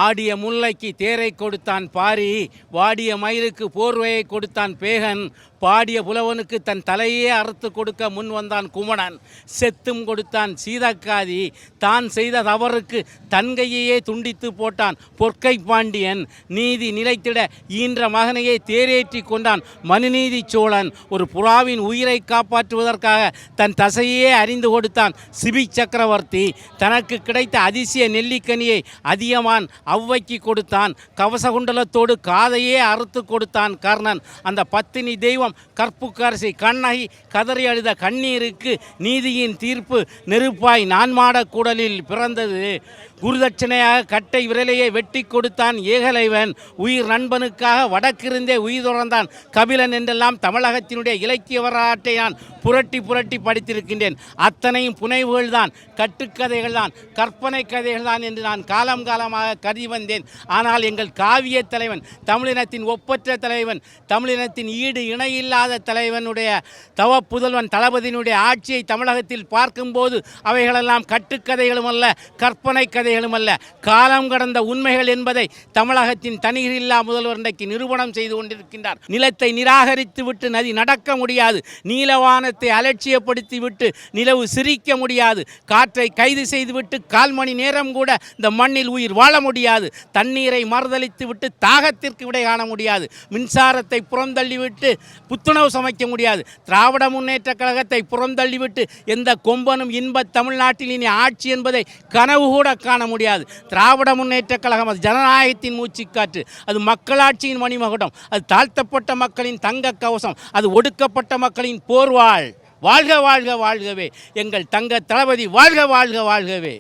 ஆடிய முல்லைக்கு தேரை கொடுத்தான் பாரி, வாடிய மயிலுக்கு போர்வையை கொடுத்தான் பேகன், பாடிய புலவனுக்கு தன் தலையே அறுத்து கொடுக்க முன் வந்தான் குமணன், செத்தும் கொடுத்தான் சீதக்காதி, தான் செய்த தவறுக்கு தன்கையையே துண்டித்து போட்டான் பொற்கை பாண்டியன், நீதி நிலைத்திட ஈன்ற மகனையே தேரேற்றி கொண்டான் மனுநீதி சோழன், ஒரு புறாவின் உயிரை காப்பாற்றுவதற்காக தன் தசையே அறிந்து கொடுத்தான் சிபி சக்கரவர்த்தி, தனக்கு கிடைத்த அதிசய நெல்லிக்கனியை அதியமான் ஔவைக்கு கொடுத்தான், கவசகுண்டலத்தோடு காதையே அறுத்து கொடுத்தான் கர்ணன், அந்த பத்தினி தெய்வம் கற்புக்கரசி கண்ணகி கதறி அழுத கண்ணீருக்கு நீதியின் தீர்ப்பு நெருப்பாய் நான்மாட கூடலில் பிறந்தது, குருதட்சணையாக கட்டை விரலையே வெட்டி கொடுத்தான் ஏகலைவன், உயிர் நண்பனுக்காக வடக்கிருந்தே உயிர் துறந்தான் கபிலன் என்றெல்லாம் தமிழகத்தினுடைய இலக்கிய வரலாற்றை நான் புரட்டி புரட்டி படித்திருக்கின்றேன். அத்தனையும் புனைவுகள் தான், கட்டுக்கதைகள் தான், கற்பனை கதைகள் தான் என்று நான் காலம் காலமாக கருதி வந்தேன். ஆனால் எங்கள் காவிய தலைவன், தமிழினத்தின் ஒப்பற்ற தலைவன், தமிழினத்தின் ஈடு இணையில்லாத தலைவனுடைய தவ புதல்வன் தளபதியினுடைய ஆட்சியை தமிழகத்தில் பார்க்கும்போது அவைகளெல்லாம் கட்டுக்கதைகளும் அல்ல, கற்பனை கதைகளும் அல்ல, காலம் கடந்த உண்மைகள் என்பதை தமிழகத்தின் தனியில்லா முதல்வர் இன்றைக்கு நிரூபணம் செய்து கொண்டிருக்கின்றார். நிலத்தை நிராகரித்து விட்டு நதி நடக்க முடியாது, நீலவானத்தை அலட்சியப்படுத்தி விட்டு நிலவு சிரிக்க முடியாது, காற்றை கைது செய்துவிட்டு 1/4 மணி நேரம் கூட இந்த மண்ணில் உயிர் வாழ முடியாது, தண்ணீரை மறுதளித்து விட்டு தாகத்திற்கு விடை காண முடியாது, மின்சாரத்தை புறந்தள்ளிவிட்டு புத்துணவு சமைக்க முடியாது, திராவிட முன்னேற்ற கழகத்தை புறந்தள்ளிவிட்டு எந்த கொம்பனும் இன்ப தமிழ்நாட்டில் இனி ஆட்சி என்பதை கனவு கூட காண முடியாது. திராவிட முன்னேற்ற கழகம் அது ஜனநாயகத்தின் மூச்சுக்காற்று, அது மக்களாட்சியின் மணிமகுடம், அது தாழ்த்தப்பட்ட மக்களின் தங்க கவசம், அது ஒடுக்கப்பட்ட மக்களின் போர்வாள். வாழ்க வாழ்க வாழ்கவே எங்கள் தங்க தளபதி, வாழ்க வாழ்க வாழ்கவே.